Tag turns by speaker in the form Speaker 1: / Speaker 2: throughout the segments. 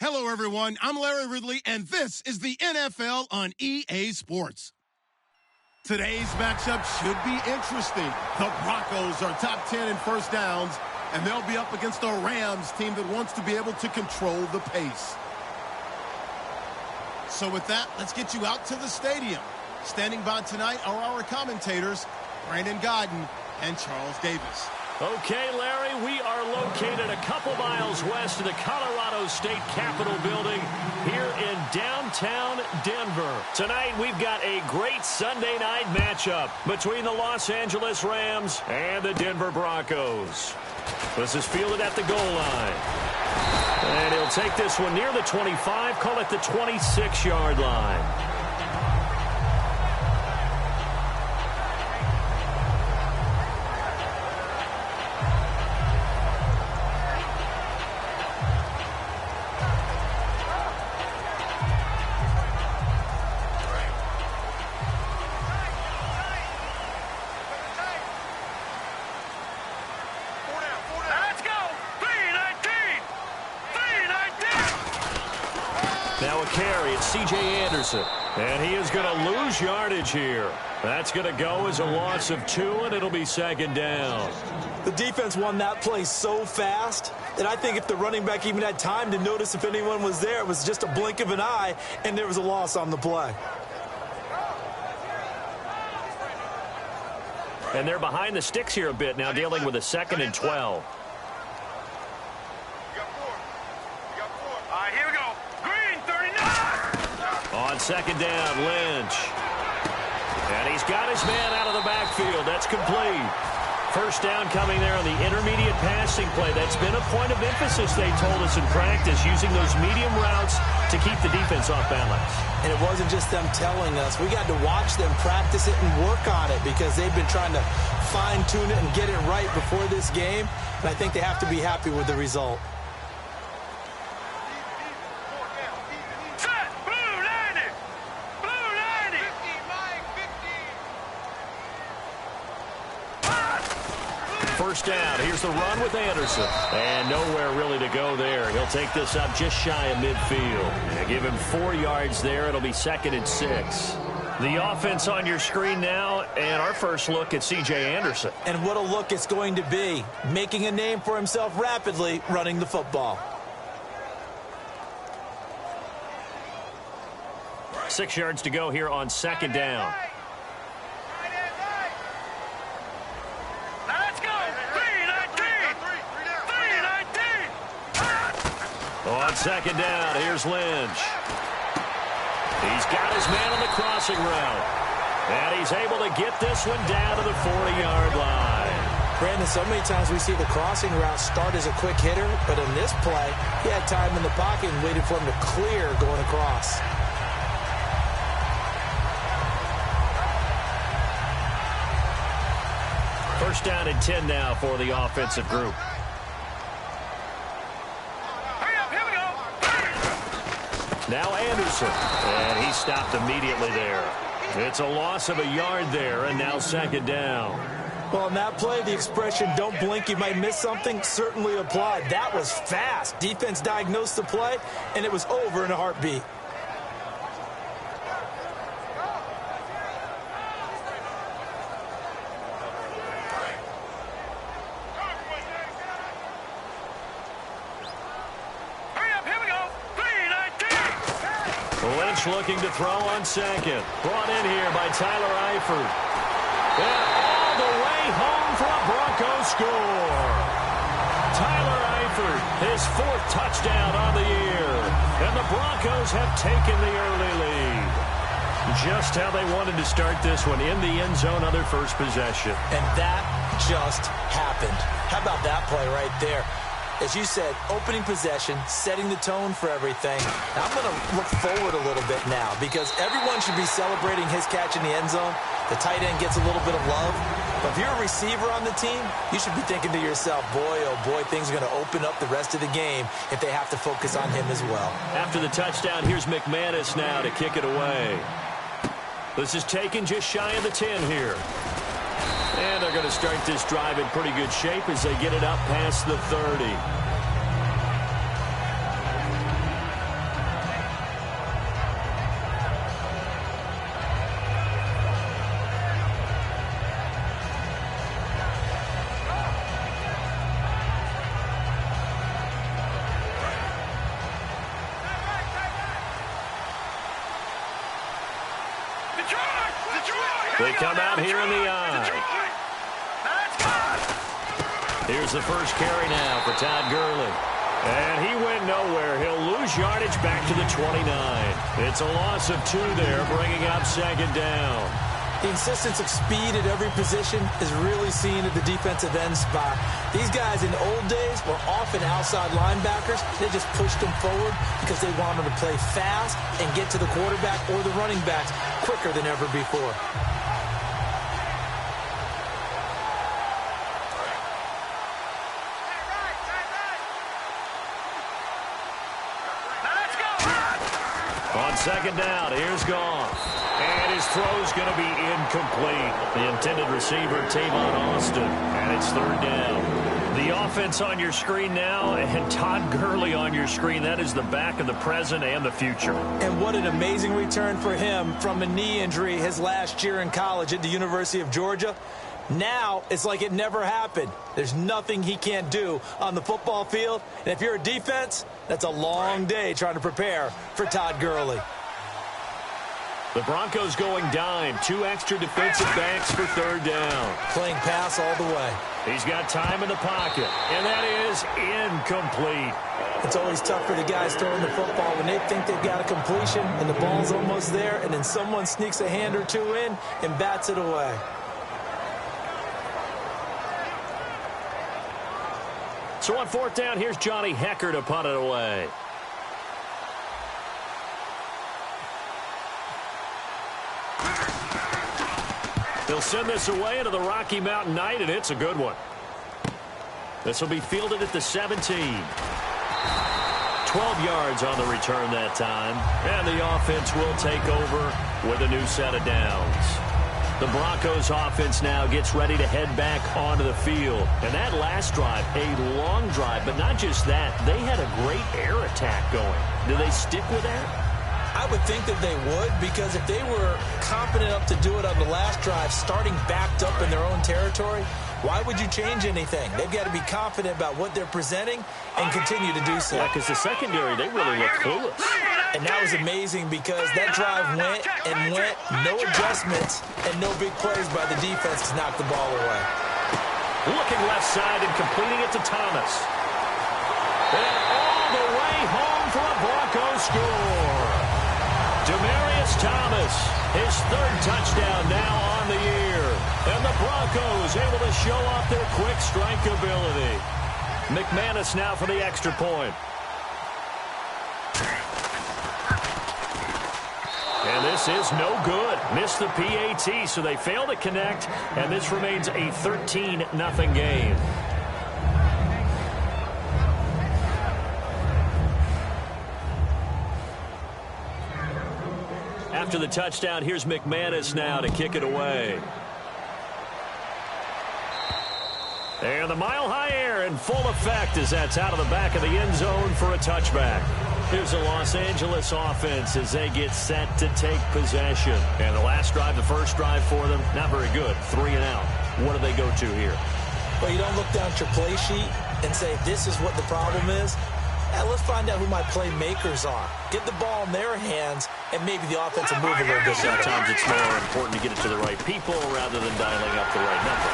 Speaker 1: Hello, everyone. I'm Larry Ridley, and this is the NFL on EA Sports. Today's matchup should be interesting. The Broncos are top 10 in first downs, and they'll be up against a Rams team that wants to be able to control the pace. So with that, let's get you out to the stadium. Standing by tonight are our commentators, Brandon Godden and Charles Davis.
Speaker 2: Okay, Larry, we are located a couple miles west of the Colorado State Capitol building here in downtown Denver. Tonight, we've got a great Sunday night matchup between the Los Angeles Rams and the Denver Broncos. This is fielded at the goal line. And he'll take this one near the 25, call it the 26-yard line. Now a carry, it's C.J. Anderson. And he is going to lose yardage here. That's going to go as a loss of 2, and it'll be second down.
Speaker 3: The defense won that play so fast that I think if the running back even had time to notice if anyone was there, it was just a blink of an eye, and there was a loss on the play.
Speaker 2: And they're behind the sticks here a bit now, dealing with a 2nd and 12. On second down, Lynch. And he's got his man out of the backfield. That's complete. First down coming there on the intermediate passing play. That's been a point of emphasis, they told us in practice, using those medium routes to keep the defense off balance.
Speaker 3: And it wasn't just them telling us. We got to watch them practice it and work on it because they've been trying to fine-tune it and get it right before this game. And I think they have to be happy with the result.
Speaker 2: First down. Here's the run with Anderson. And nowhere really to go there. He'll take this up just shy of midfield. And give him 4 yards there. It'll be 2nd and 6. The offense on your screen now, and our first look at C.J. Anderson.
Speaker 3: And what a look it's going to be. Making a name for himself rapidly, running the football.
Speaker 2: 6 yards to go here on second down. On second down, here's Lynch. He's got his man on the crossing route. And he's able to get this one down to the 40-yard line.
Speaker 3: Brandon, so many times we see the crossing route start as a quick hitter, but in this play, he had time in the pocket and waited for him to clear going across.
Speaker 2: First down and 10 now for the offensive group. Now Anderson, and he stopped immediately there. It's a loss of a yard there, and now second down.
Speaker 3: Well, on that play, the expression, don't blink, you might miss something, certainly applied. That was fast. Defense diagnosed the play, and it was over in a heartbeat.
Speaker 2: Lynch looking to throw on second. Brought in here by Tyler Eifert. And all the way home for a Broncos score. Tyler Eifert, his 4th touchdown on the year. And the Broncos have taken the early lead. Just how they wanted to start this one, in the end zone on their first possession.
Speaker 3: And that just happened. How about that play right there? As you said, opening possession, setting the tone for everything. Now, I'm going to look forward a little bit now because everyone should be celebrating his catch in the end zone. The tight end gets a little bit of love. But if you're a receiver on the team, you should be thinking to yourself, boy, oh boy, things are going to open up the rest of the game if they have to focus on him as well.
Speaker 2: After the touchdown, here's McManus now to kick it away. This is taken just shy of the 10 here. And they're going to start this drive in pretty good shape as they get it up past the 30. They come out here in the eye. Here's the first carry now for Todd Gurley. And he went nowhere. He'll lose yardage back to the 29. It's a loss of 2 there, bringing up second down.
Speaker 3: The insistence of speed at every position is really seen at the defensive end spot. These guys in the old days were often outside linebackers. They just pushed them forward because they wanted to play fast and get to the quarterback or the running backs quicker than ever before.
Speaker 2: On second down, here's Goff. And his throw's going to be incomplete. The intended receiver, Tavon Austin. And it's third down. The offense on your screen now, and Todd Gurley on your screen. That is the back of the present and the future.
Speaker 3: And what an amazing return for him from a knee injury his last year in college at the University of Georgia. Now it's like it never happened. There's nothing he can't do on the football field. And if you're a defense, that's a long day trying to prepare for Todd Gurley.
Speaker 2: The Broncos going dime. 2 extra defensive backs for third down.
Speaker 3: Playing pass all the way.
Speaker 2: He's got time in the pocket, and that is incomplete.
Speaker 3: It's always tough for the guys throwing the football when they think they've got a completion and the ball's almost there, and then someone sneaks a hand or two in and bats it away.
Speaker 2: So on fourth down, here's Johnny Hecker to punt it away. They'll send this away into the Rocky Mountain Night, and it's a good one. This will be fielded at the 17. 12 yards on the return that time, and the offense will take over with a new set of downs. The Broncos offense now gets ready to head back onto the field. And that last drive, a long drive, but not just that. They had a great air attack going. Do they stick with that?
Speaker 3: I would think that they would, because if they were confident enough to do it on the last drive, starting backed up in their own territory, why would you change anything? They've got to be confident about what they're presenting and continue to do so.
Speaker 2: Yeah, because the secondary, they really look clueless.
Speaker 3: And that was amazing because that drive went and went, no adjustments, and no big plays by the defense to knock the ball away.
Speaker 2: Looking left side and completing it to Thomas. And all the way home for a Broncos score. Demaryius Thomas, his third touchdown now on the year. And the Broncos able to show off their quick strike ability. McManus now for the extra point. And this is no good. Missed the PAT, so they fail to connect, and this remains a 13-0 game. After the touchdown, here's McManus now to kick it away. And the mile-high air in full effect as that's out of the back of the end zone for a touchback. Here's the Los Angeles offense as they get set to take possession. And the last drive, the first drive for them, not very good. 3 and out. What do they go to here?
Speaker 3: Well, you don't look down at your play sheet and say, this is what the problem is. Let's find out who my playmakers are. Get the ball in their hands, and maybe the offense will move a little bit.
Speaker 2: Sometimes it's more important to get it to the right people rather than dialing up the right number.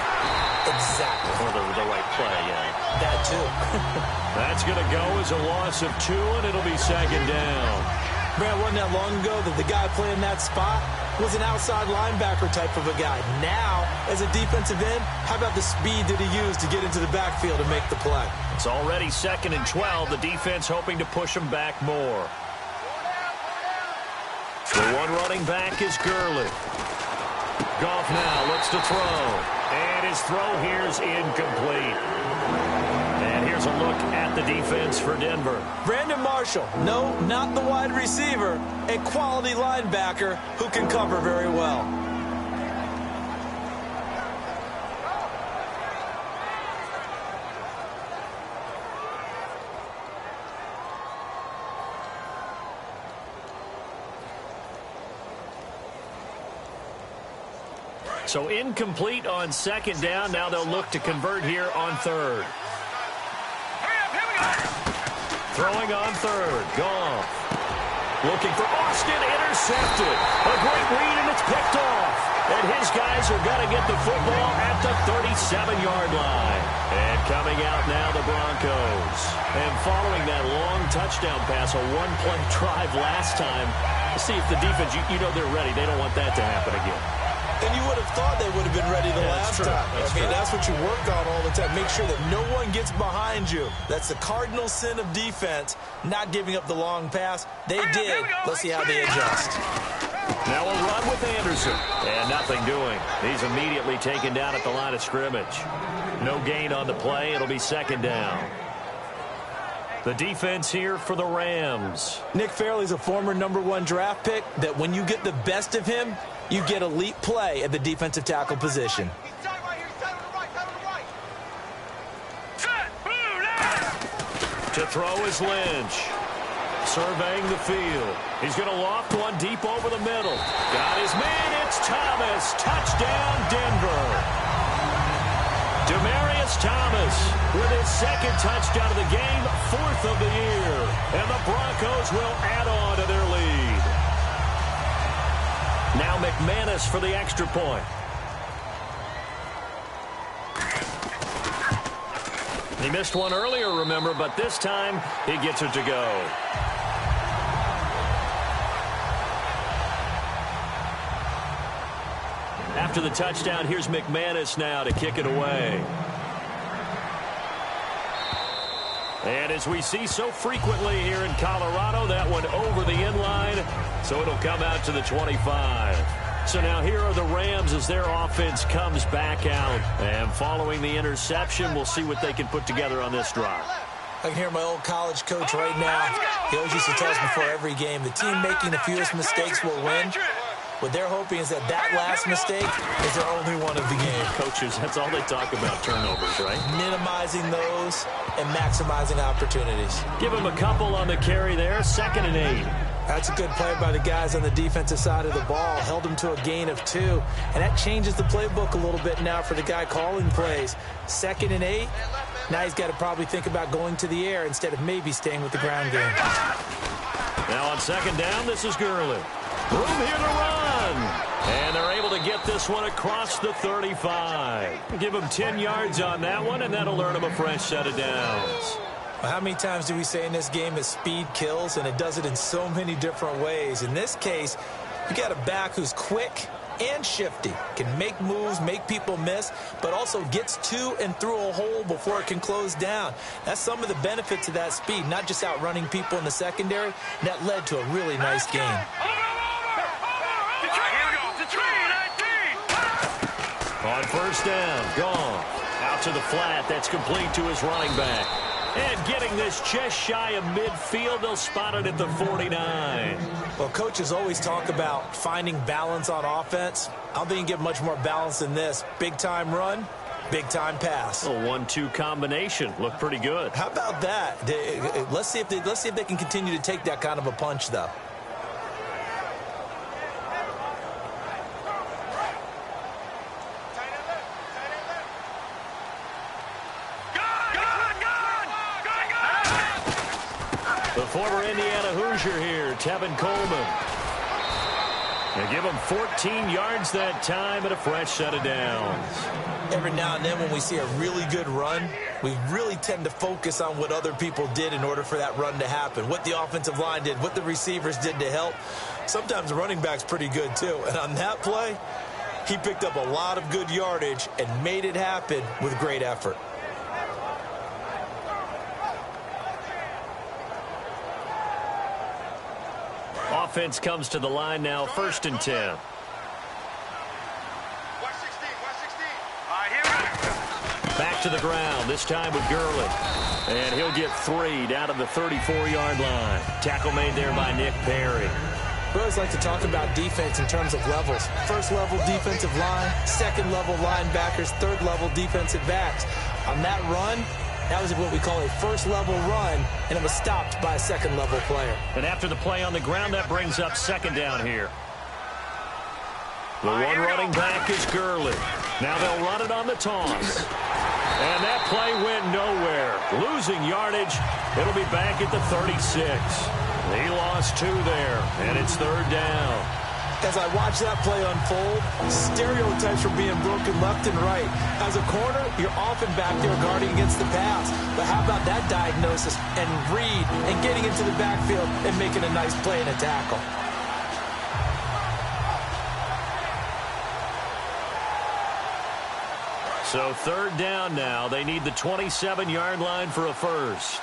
Speaker 3: Exactly.
Speaker 2: Or the right play, yeah.
Speaker 3: That too.
Speaker 2: That's going to go as a loss of 2, and it'll be second down.
Speaker 3: Man, wasn't that long ago that the guy playing that spot was an outside linebacker type of a guy. Now, as a defensive end, how about the speed that he used to get into the backfield and make the play?
Speaker 2: It's already 2nd and 12. The defense hoping to push him back more. The one running back is Gurley. Goff now looks to throw. And his throw here's incomplete. And here's a look at the defense for Denver.
Speaker 3: Brandon Marshall, no, not the wide receiver, a quality linebacker who can cover very well.
Speaker 2: So incomplete on second down. Now they'll look to convert here on third. Throwing on third. Goff. Looking for Austin, intercepted. A great read, and it's picked off. And his guys are going to get the football at the 37-yard line. And coming out now, the Broncos. And following that long touchdown pass, a one-play drive last time, let's see if the defense, you know they're ready. They don't want that to happen again.
Speaker 3: And you would have thought they would have been ready the last time. That's what you work on all the time. Make sure that no one gets behind you. That's the cardinal sin of defense, not giving up the long pass. They did. Let's see how they adjust.
Speaker 2: Now a run with Anderson. And nothing doing. He's immediately taken down at the line of scrimmage. No gain on the play. It'll be second down. The defense here for the Rams.
Speaker 3: Nick Fairley's a former #1 draft pick that when you get the best of him, you get elite play at the defensive tackle position.
Speaker 2: To throw is Lynch. Surveying the field. He's going to loft one deep over the middle. Got his man. It's Thomas. Touchdown, Denver. Demaryius Thomas with his second touchdown of the game, 4th of the year. And the Broncos will add on to their lead. Now McManus for the extra point. He missed one earlier, remember, but this time he gets it to go. After the touchdown, here's McManus now to kick it away. And as we see so frequently here in Colorado, that one over the inline, so it'll come out to the 25. So now here are the Rams as their offense comes back out. And following the interception, we'll see what they can put together on this drive.
Speaker 3: I can hear my old college coach right now. He always used to tell us before every game, the team making the fewest mistakes will win. What they're hoping is that last mistake is their only one of the game.
Speaker 2: Coaches, that's all they talk about, turnovers, right?
Speaker 3: Minimizing those and maximizing opportunities.
Speaker 2: Give them a couple on the carry there, 2nd and 8.
Speaker 3: That's a good play by the guys on the defensive side of the ball. Held them to a gain of 2. And that changes the playbook a little bit now for the guy calling plays. 2nd and 8. Now he's got to probably think about going to the air instead of maybe staying with the ground game.
Speaker 2: Now on 2nd down, this is Gurley. Room here to run. And they're able to get this one across the 35. Give him 10 yards on that one, and that'll earn him a fresh set of downs.
Speaker 3: Well, how many times do we say in this game that speed kills, and it does it in so many different ways? In this case, you got a back who's quick and shifty, can make moves, make people miss, but also gets to and through a hole before it can close down. That's some of the benefits of that speed, not just outrunning people in the secondary. And that led to a really nice game.
Speaker 2: On 1st down, gone. Out to the flat. That's complete to his running back. And getting this just shy of midfield, they'll spot it at the 49.
Speaker 3: Well, coaches always talk about finding balance on offense. I don't think you can get much more balance than this. Big-time run, big-time pass.
Speaker 2: A 1-2 combination. Looked pretty good.
Speaker 3: How about that? Let's see if they can continue to take that kind of a punch, though.
Speaker 2: The former Indiana Hoosier here, Tevin Coleman. They give him 14 yards that time and a fresh set of downs.
Speaker 3: Every now and then when we see a really good run, we really tend to focus on what other people did in order for that run to happen. What the offensive line did, what the receivers did to help. Sometimes the running back's pretty good too. And on that play, he picked up a lot of good yardage and made it happen with great effort.
Speaker 2: Offense comes to the line now, 1st and 10. Back to the ground, this time with Gurley. And he'll get 3 down to the 34-yard line. Tackle made there by Nick Perry.
Speaker 3: We always like to talk about defense in terms of levels. 1st level defensive line, 2nd level linebackers, 3rd level defensive backs. On that run, that was what we call a 1st level run, and it was stopped by a 2nd level player.
Speaker 2: And after the play on the ground, that brings up 2nd down here. The one running back is Gurley. Now they'll run it on the toss. And that play went nowhere. Losing yardage. It'll be back at the 36. He lost 2 there, and it's 3rd down.
Speaker 3: As I watch that play unfold, stereotypes are being broken left and right. As a corner, you're often back there guarding against the pass. But how about that diagnosis and read and getting into the backfield and making a nice play and a tackle?
Speaker 2: So 3rd down now. They need the 27-yard line for a first.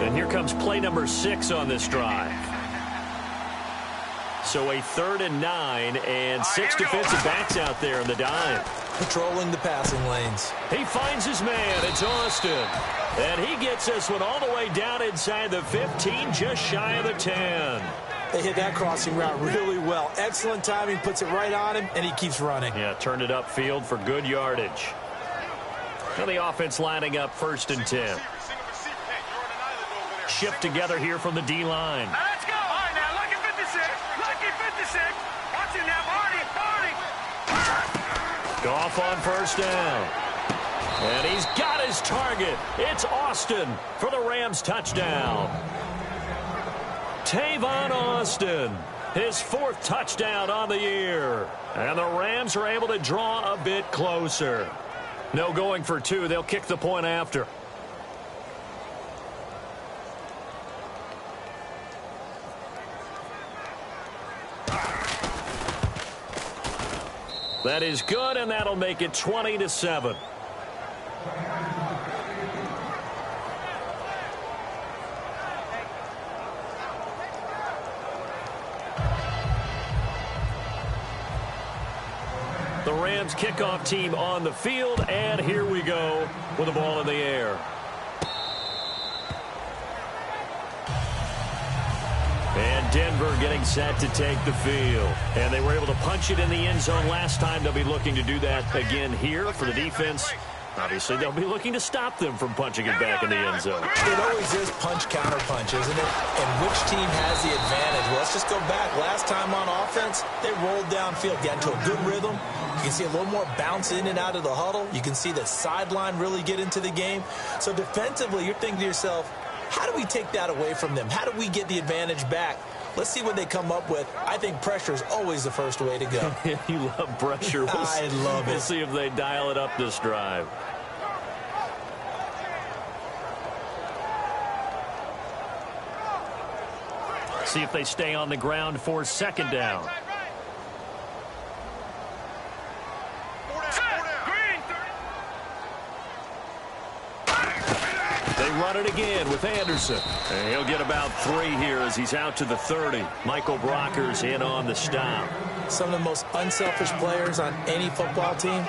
Speaker 2: And here comes play number 6 on this drive. So a 3rd and 9 and 6 defensive backs out there in the dime.
Speaker 3: Patrolling the passing lanes.
Speaker 2: He finds his man. It's Austin. And he gets this one all the way down inside the 15, just shy of the 10.
Speaker 3: They hit that crossing route really well. Excellent timing, puts it right on him, and he keeps running.
Speaker 2: Yeah, turned it upfield for good yardage. Now the offense lining up 1st and 10. Shift together here from the D-line.
Speaker 4: Let's go. All right, now, lucky 56. Lucky 56. Watch it now, Barney.
Speaker 2: Goff on 1st down. And he's got his target. It's Austin for the Rams touchdown. Tavon Austin, his 4th touchdown on the year. And the Rams are able to draw a bit closer. No going for 2. They'll kick the point after. That is good, and that'll make it 20-7. The Rams kickoff team on the field, and here we go with the ball in the air. And Denver getting set to take the field. And they were able to punch it in the end zone last time. They'll be looking to do that again here for the defense. Obviously, they'll be looking to stop them from punching it back in the end zone.
Speaker 3: It always is punch-counter-punch, isn't it? And which team has the advantage? Well, let's just go back. Last time on offense, they rolled downfield, got into a good rhythm. You can see a little more bounce in and out of the huddle. You can see the sideline really get into the game. So defensively, you're thinking to yourself, how do we take that away from them? How do we get the advantage back? Let's see what they come up with. I think pressure is always the first way to go.
Speaker 2: You love pressure.
Speaker 3: I love it.
Speaker 2: We'll see if they dial it up this drive. See if they stay on the ground for 2nd down. They run it again with Anderson. And he'll get about 3 here as he's out to the 30. Michael Brocker's in on the stop.
Speaker 3: Some of the most unselfish players on any football team,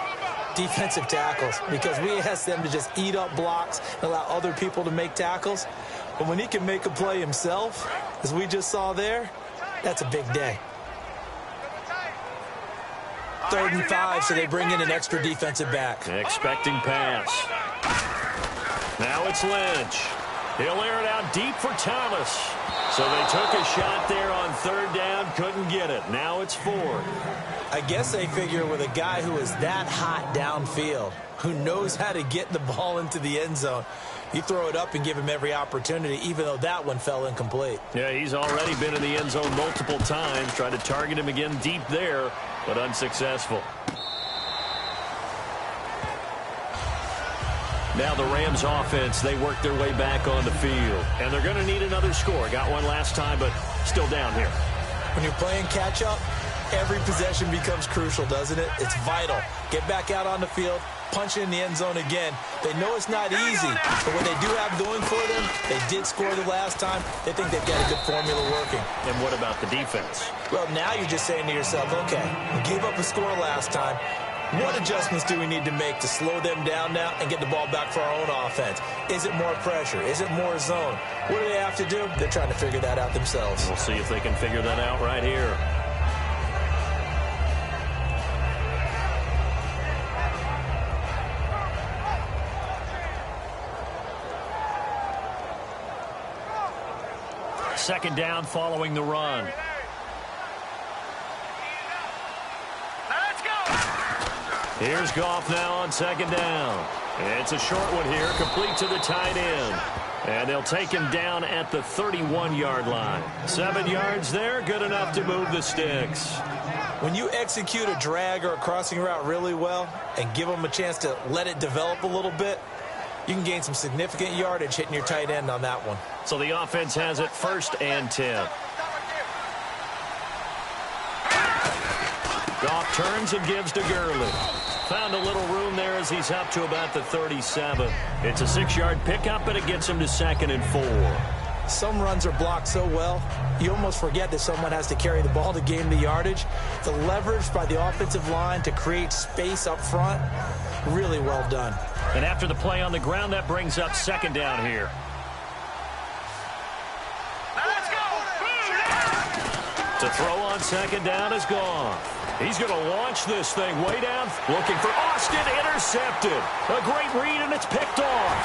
Speaker 3: defensive tackles, because we ask them to just eat up blocks and allow other people to make tackles. But when he can make a play himself, as we just saw there, that's a big day. 3rd and 5, so they bring in an extra defensive back.
Speaker 2: Expecting pass. Now it's Lynch. He'll air it out deep for Thomas. So they took a shot there on 3rd down, couldn't get it. Now it's 4th.
Speaker 3: I guess they figure with a guy who is that hot downfield, who knows how to get the ball into the end zone, you throw it up and give him every opportunity, even though that one fell incomplete.
Speaker 2: Yeah, he's already been in the end zone multiple times, tried to target him again deep there, but unsuccessful. Now the Rams offense, they work their way back on the field. And they're going to need another score. Got one last time, but still down here.
Speaker 3: When you're playing catch-up, every possession becomes crucial, doesn't it? It's vital. Get back out on the field, punch it in the end zone again. They know it's not easy, but what they do have going for them, they did score the last time. They think they've got a good formula working.
Speaker 2: And what about the defense?
Speaker 3: Well, now you're just saying to yourself, okay, we gave up a score last time. What adjustments do we need to make to slow them down now and get the ball back for our own offense? Is it more pressure? Is it more zone? What do they have to do? They're trying to figure that out themselves.
Speaker 2: We'll see if they can figure that out right here. Second down following the run.
Speaker 4: Let's go.
Speaker 2: Here's Goff now on second down. It's a short one here, complete to the tight end. And they'll take him down at the 31-yard line. 7 yards there, good enough to move the sticks.
Speaker 3: When you execute a drag or a crossing route really well and give them a chance to let it develop a little bit, you can gain some significant yardage hitting your tight end on that one.
Speaker 2: So the offense has it 1st and 10. Goff turns and gives to Gurley. Found a little room there as he's up to about the 37. It's a 6-yard pickup, and it gets him to 2nd and 4.
Speaker 3: Some runs are blocked so well, you almost forget that someone has to carry the ball to gain the yardage. The leverage by the offensive line to create space up front, really well done.
Speaker 2: And after the play on the ground, that brings up 2nd down here.
Speaker 4: Let's go.
Speaker 2: To throw on 2nd down is gone. He's going to launch this thing way down, looking for Austin, intercepted. A great read, and it's picked off.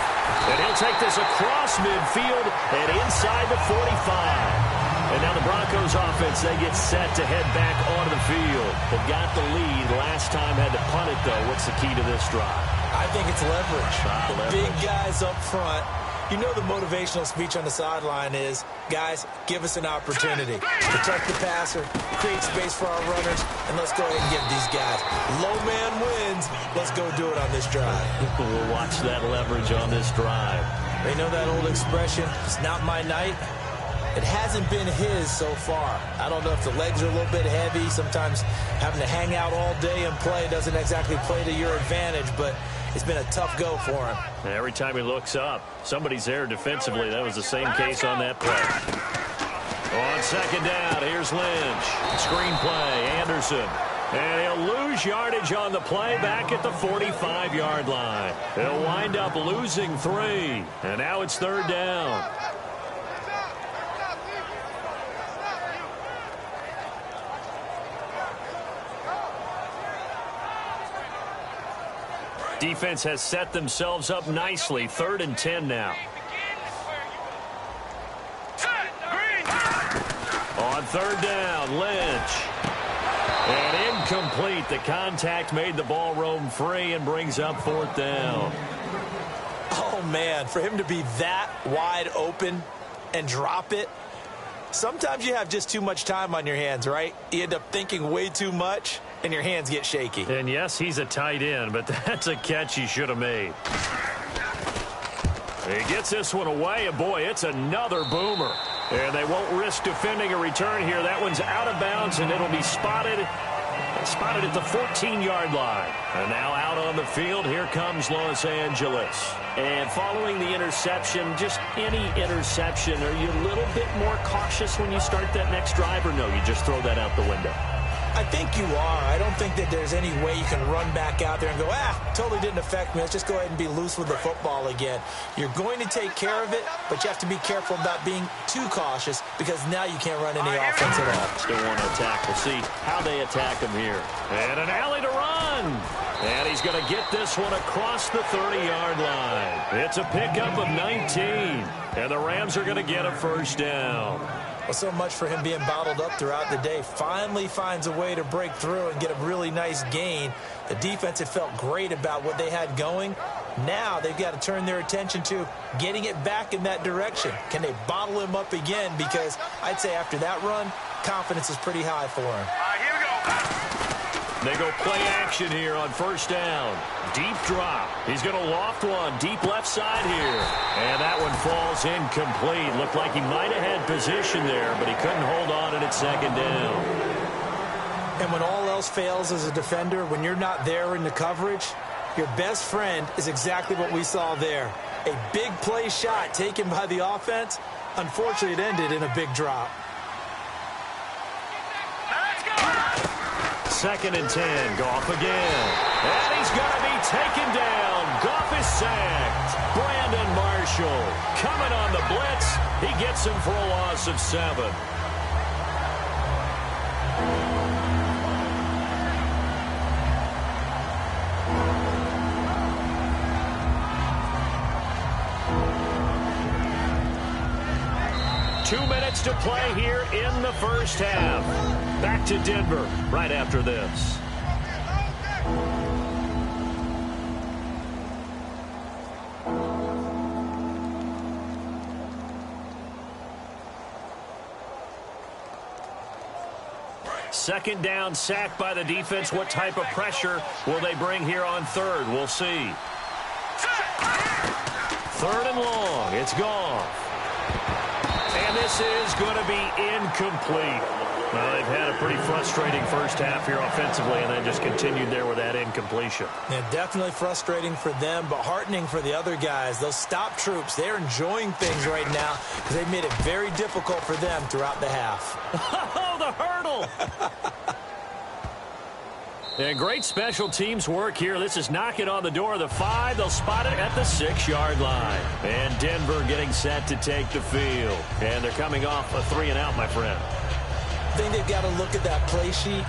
Speaker 2: And he'll take this across midfield and inside the 45. And now the Broncos offense, they get set to head back onto the field. They've got the lead. Last time had to punt it, though. What's the key to this drive?
Speaker 3: I think it's leverage.
Speaker 2: Leverage.
Speaker 3: Big guys up front. You know the motivational speech on the sideline is, guys, give us an opportunity. Protect the passer, create space for our runners, and let's go ahead and give these guys. Low man wins. Let's go do it on this drive.
Speaker 2: We'll watch that leverage on this drive.
Speaker 3: They know that old expression, it's not my night. It hasn't been his so far. I don't know if the legs are a little bit heavy. Sometimes having to hang out all day and play doesn't exactly play to your advantage, but it's been a tough go for him.
Speaker 2: Every time he looks up, somebody's there defensively. That was the same case on that play. On 2nd down, here's Lynch. Screen play, Anderson. And he'll lose yardage on the play back at the 45-yard line. He'll wind up losing 3. And now it's 3rd down. Defense has set themselves up nicely. 3rd and 10 now. On 3rd down, Lynch. And incomplete. The contact made the ball roam free and brings up 4th down.
Speaker 3: Oh, man, for him to be that wide open and drop it, sometimes you have just too much time on your hands, right? You end up thinking way too much, and your hands get shaky.
Speaker 2: And yes, he's a tight end, but that's a catch he should have made. He gets this one away, and boy, it's another boomer. And they won't risk defending a return here. That one's out of bounds, and it'll be spotted at the 14-yard line. And now out on the field, here comes Los Angeles. And following the interception, just any interception, are you a little bit more cautious when you start that next drive, or no, you just throw that out the window?
Speaker 3: I think you are. I don't think that there's any way you can run back out there and go, totally didn't affect me. Let's just go ahead and be loose with the football again. You're going to take care of it, but you have to be careful about being too cautious because now you can't run any offense at all.
Speaker 2: Still want to attack. We'll see how they attack him here. And an alley to run. And he's going to get this one across the 30-yard line. It's a pickup of 19. And the Rams are going to get a 1st down.
Speaker 3: Well, so much for him being bottled up throughout the day. Finally finds a way to break through and get a really nice gain. The defense had felt great about what they had going. Now they've got to turn their attention to getting it back in that direction. Can they bottle him up again? Because I'd say after that run, confidence is pretty high for him.
Speaker 4: Here we go.
Speaker 2: They go play action here on 1st down. Deep drop. He's going to loft one deep left side here. And that one falls incomplete. Looked like he might have had position there, but he couldn't hold on, and it's 2nd down.
Speaker 3: And when all else fails as a defender, when you're not there in the coverage, your best friend is exactly what we saw there. A big play shot taken by the offense. Unfortunately, it ended in a big drop.
Speaker 2: 2nd and 10. Goff again. And he's going to be taken down. Goff is sacked. Brandon Marshall coming on the blitz. He gets him for a loss of 7. To play here in the first half. Back to Denver right after this. Second down, sack by the defense. What type of pressure will they bring here on third? We'll see. 3rd and long. It's gone. And this is going to be incomplete. Well, they've had a pretty frustrating first half here offensively and then just continued there with that incompletion.
Speaker 3: Yeah, definitely frustrating for them, but heartening for the other guys. Those stop troops, they're enjoying things right now because they've made it very difficult for them throughout the half.
Speaker 2: Oh, the hurdle! And great special teams work here. This is knocking on the door of the 5. They'll spot it at the 6-yard line. And Denver getting set to take the field. And they're coming off a 3-and-out, my friend.
Speaker 3: I think they've got to look at that play sheet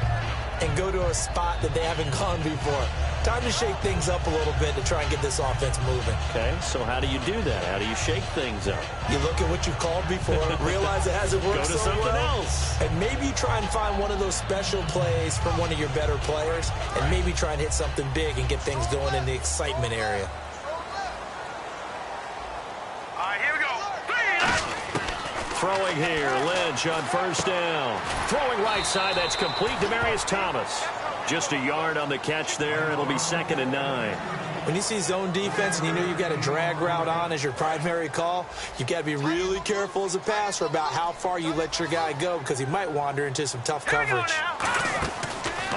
Speaker 3: and go to a spot that they haven't gone before. Time to shake things up a little bit to try and get this offense moving.
Speaker 2: Okay, so how do you do that? How do you shake things up?
Speaker 3: You look at what you called before, realize it hasn't worked
Speaker 2: Go to
Speaker 3: so
Speaker 2: something
Speaker 3: well,
Speaker 2: else.
Speaker 3: and maybe try and find one of those special plays from one of your better players, and maybe try and hit something big and get things going in the excitement area.
Speaker 4: All right, here we go.
Speaker 2: Throwing here, Lynch on 1st down. Throwing right side, that's complete. Demaryius Thomas. Just a yard on the catch there. It'll be 2nd and 9.
Speaker 3: When you see zone defense and you know you've got a drag route on as your primary call, you've got to be really careful as a passer about how far you let your guy go because he might wander into some tough coverage.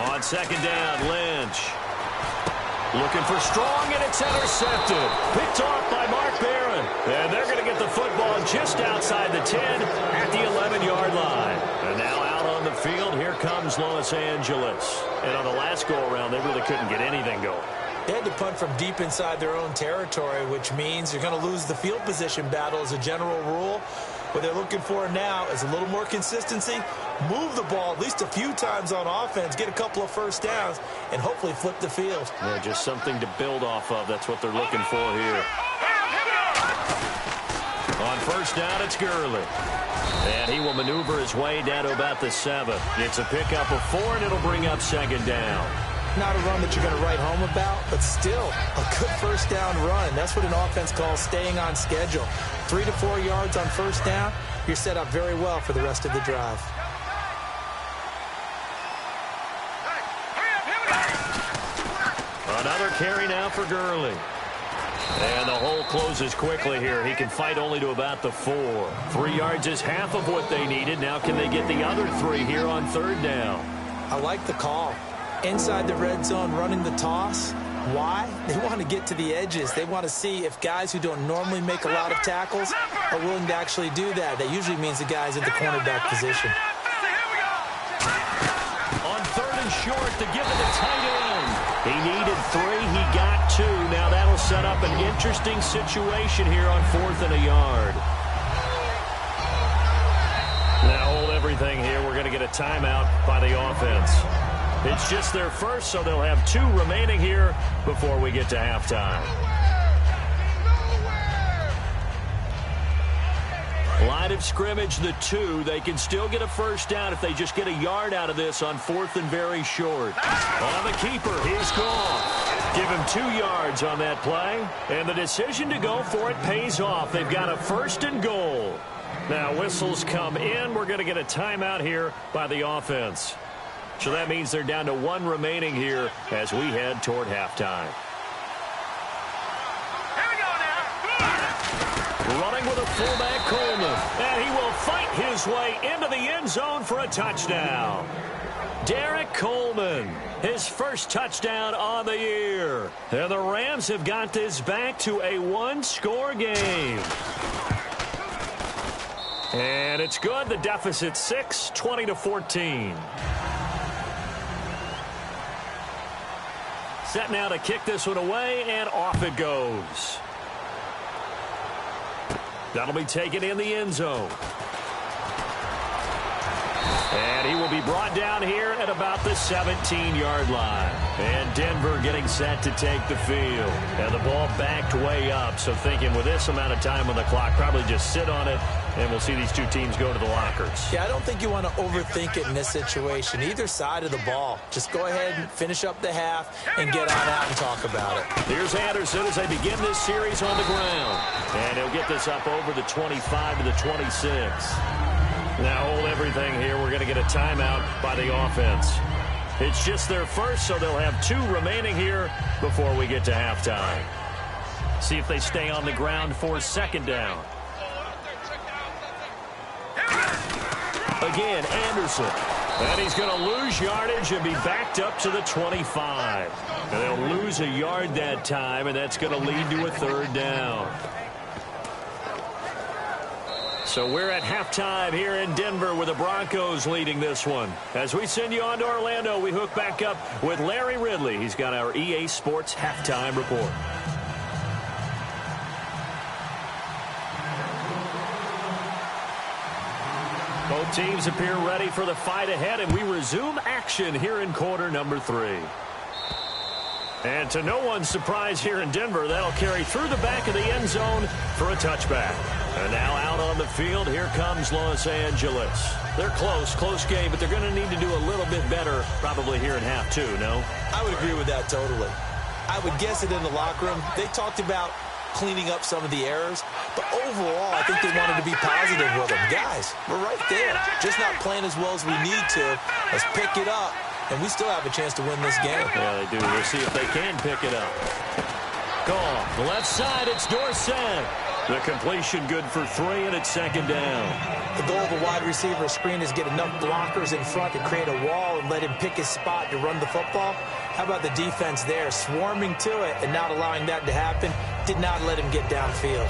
Speaker 2: On 2nd down, Lynch. Looking for Strong, and it's intercepted. Picked off by Mark Barron. And they're going to get the football just outside the 10 at the 11-yard line. And now out on the field, here comes Los Angeles. And on the last go-around, they really couldn't get anything going.
Speaker 3: They had to punt from deep inside their own territory, which means you're going to lose the field position battle as a general rule. What they're looking for now is a little more consistency, move the ball at least a few times on offense, get a couple of first downs, and hopefully flip the field.
Speaker 2: Yeah, just something to build off of. That's what they're looking for here. On 1st down, it's Gurley. And he will maneuver his way down to about the 7. It's a pickup of 4, and it'll bring up 2nd down.
Speaker 3: Not a run that you're going to write home about, but still a good first down run. That's what an offense calls staying on schedule. 3 to 4 yards on 1st down, you're set up very well for the rest of the drive.
Speaker 2: Another carry now for Gurley. And the hole closes quickly here. He can fight only to about the 4. 3 yards is half of what they needed. Now can they get the other 3 here on 3rd down?
Speaker 3: I like the call. Inside the red zone, running the toss. Why? They want to get to the edges. They want to see if guys who don't normally make a lot of tackles are willing to actually do that. That usually means the guy's in the cornerback position.
Speaker 2: On 3rd and short to give it to tight end. He needed 3. He got 2. Now that'll set up an interesting situation here on 4th and a yard. Now hold everything here. We're going to get a timeout by the offense. It's just their first, so they'll have 2 remaining here before we get to halftime. Line of scrimmage, the 2. They can still get a first down if they just get a yard out of this on 4th and very short. On the keeper, he's gone. Give him 2 yards on that play, and the decision to go for it pays off. They've got a 1st and goal. Now whistles come in. We're going to get a timeout here by the offense. So that means they're down to 1 remaining here as we head toward halftime.
Speaker 4: Here we go now.
Speaker 2: Running with a fullback, Coleman. And he will fight his way into the end zone for a touchdown. Derek Coleman, his first touchdown on the year. And the Rams have got this back to a 1-score game. And it's good. The deficit 6, 20-14. Set now to kick this one away, and off it goes. That'll be taken in the end zone. And he will be brought down here at about the 17-yard line. And Denver getting set to take the field. And the ball backed way up, so thinking with this amount of time on the clock, probably just sit on it, and we'll see these two teams go to the lockers.
Speaker 3: Yeah, I don't think you want to overthink it in this situation. Either side of the ball. Just go ahead and finish up the half and get on out and talk about it.
Speaker 2: Here's Anderson as they begin this series on the ground. And he'll get this up over the 25 to the 26. Now hold everything here. We're going to get a timeout by the offense. It's just their first, so they'll have 2 remaining here before we get to halftime. See if they stay on the ground for second down. Again, Anderson. And he's going to lose yardage and be backed up to the 25. And they'll lose a yard that time, and that's going to lead to a third down. So we're at halftime here in Denver with the Broncos leading this one. As we send you on to Orlando, we hook back up with Larry Ridley. He's got our EA Sports halftime report. Both teams appear ready for the fight ahead, and we resume action here in quarter number 3. And to no one's surprise here in Denver, that'll carry through the back of the end zone for a touchback. And now out on the field, here comes Los Angeles. They're close game, but they're going to need to do a little bit better probably here in half 2, no?
Speaker 3: I would agree with that totally. I would guess it in the locker room. They talked about cleaning up some of the errors, but overall, I think they wanted to be positive with them. Guys, we're right there. Just not playing as well as we need to. Let's pick it up. And we still have a chance to win this game.
Speaker 2: Yeah, they do. We'll see if they can pick it up. Goff, the left side, it's Dorsett. The completion good for 3, and it's second down.
Speaker 3: The goal of a wide receiver screen is get enough blockers in front to create a wall and let him pick his spot to run the football. How about the defense there, swarming to it and not allowing that to happen? Did not let him get downfield.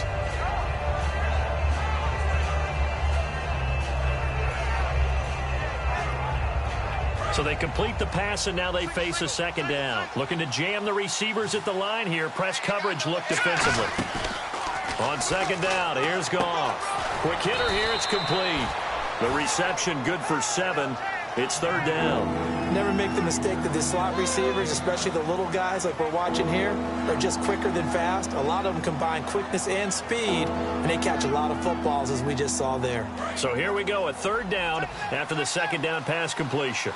Speaker 2: So they complete the pass, and now they face a second down. Looking to jam the receivers at the line here. Press coverage look defensively. On second down, here's Goff. Quick hitter here, it's complete. The reception good for 7. It's third down.
Speaker 3: Never make the mistake that the slot receivers, especially the little guys like we're watching here, are just quicker than fast. A lot of them combine quickness and speed, and they catch a lot of footballs, as we just saw there.
Speaker 2: So here we go, a third down after the second down pass completion.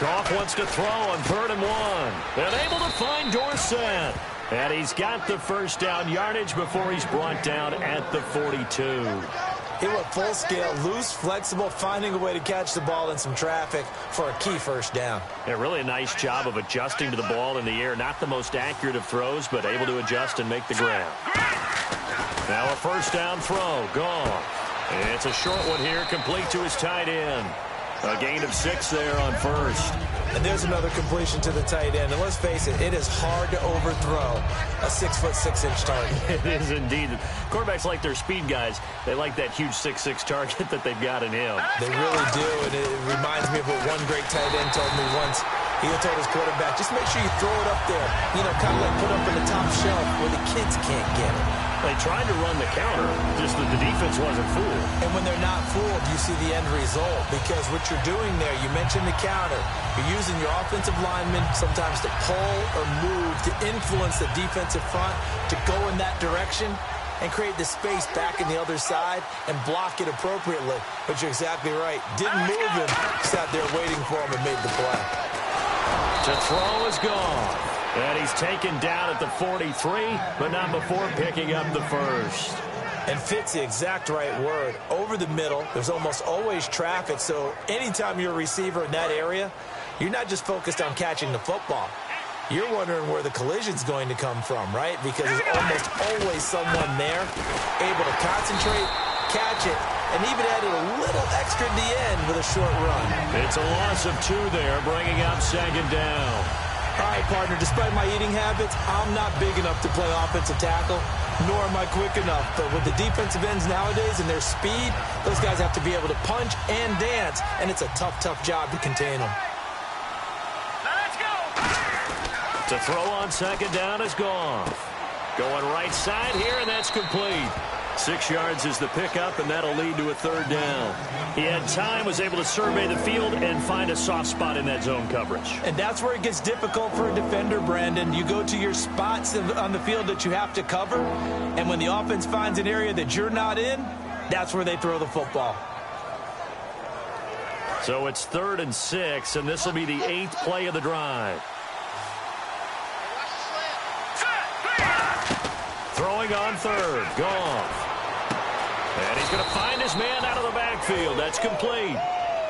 Speaker 2: Goff wants to throw on 3rd and 1. And able to find Dorsett. And he's got the first down yardage before he's brought down at the 42.
Speaker 3: He went full scale, loose, flexible, finding a way to catch the ball in some traffic for a key first down.
Speaker 2: Yeah, really a nice job of adjusting to the ball in the air. Not the most accurate of throws, but able to adjust and make the grab. Now a first down throw. Goff. And it's a short one here, complete to his tight end. A gain of 6 there on first.
Speaker 3: And there's another completion to the tight end. And let's face it, it is hard to overthrow a 6'6" target.
Speaker 2: It is indeed. Quarterbacks like their speed guys. They like that huge 6'6" target that they've got in him.
Speaker 3: They really do. And it reminds me of what one great tight end told me once. He told his quarterback, just make sure you throw it up there. You know, kind of like put up in the top shelf where the kids can't get it.
Speaker 2: They tried to run the counter, just that the defense wasn't fooled.
Speaker 3: And when they're not fooled, you see the end result. Because what you're doing there, you mentioned the counter. You're using your offensive linemen sometimes to pull or move, to influence the defensive front, to go in that direction and create the space back in the other side and block it appropriately. But you're exactly right. Didn't move him, sat there waiting for him and made the play.
Speaker 2: To throw is gone. And he's taken down at the 43, but not before picking up the first.
Speaker 3: And fits the exact right word. Over the middle, there's almost always traffic, so anytime you're a receiver in that area, you're not just focused on catching the football. You're wondering where the collision's going to come from, right? Because there's almost always someone there able to concentrate, catch it, and even added a little extra at the end with a short run.
Speaker 2: It's a loss of 2 there, bringing up second down.
Speaker 3: All right, partner, despite my eating habits, I'm not big enough to play offensive tackle, nor am I quick enough. But with the defensive ends nowadays and their speed, those guys have to be able to punch and dance, and it's a tough, tough job to contain them.
Speaker 4: Now let's go.
Speaker 2: To throw on second down is Goff. Going right side here, and that's complete. 6 yards is the pickup, and that'll lead to a third down. He had time, was able to survey the field and find a soft spot in that zone coverage.
Speaker 3: And that's where it gets difficult for a defender, Brandon. You go to your spots on the field that you have to cover, and when the offense finds an area that you're not in, that's where they throw the football.
Speaker 2: So it's 3rd and 6, and this will be the 8th play of the drive. Throwing on 3rd, Goff. And he's going to find his man out of the backfield. That's complete.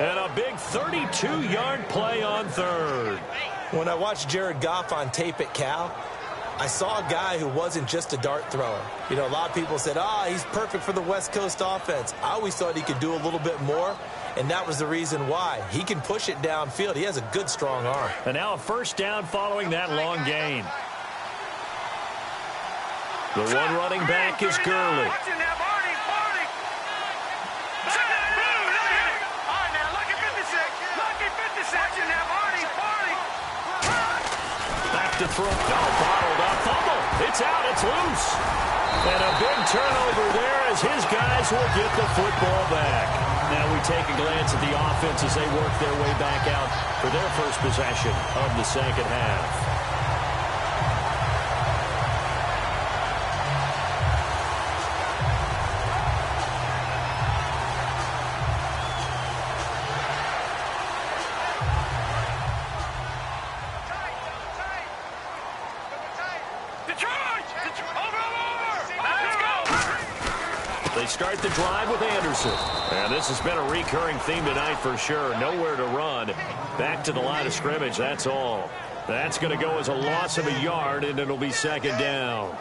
Speaker 2: And a big 32-yard play on 3rd.
Speaker 3: When I watched Jared Goff on tape at Cal, I saw a guy who wasn't just a dart thrower. You know, a lot of people said, he's perfect for the West Coast offense. I always thought he could do a little bit more, and that was the reason why. He can push it downfield. He has a good, strong arm.
Speaker 2: And now a first down following that long gain. The one running back is Gurley. Back to throw. Bottled up. Fumble. It's out. It's loose. And a big turnover there as his guys will get the football back. Now we take a glance at the offense as they work their way back out for their first possession of the second half. They start the drive with Anderson. And this has been a recurring theme tonight for sure. Nowhere to run. Back to the line of scrimmage, that's all. That's going to go as a loss of a yard, and it'll be second down.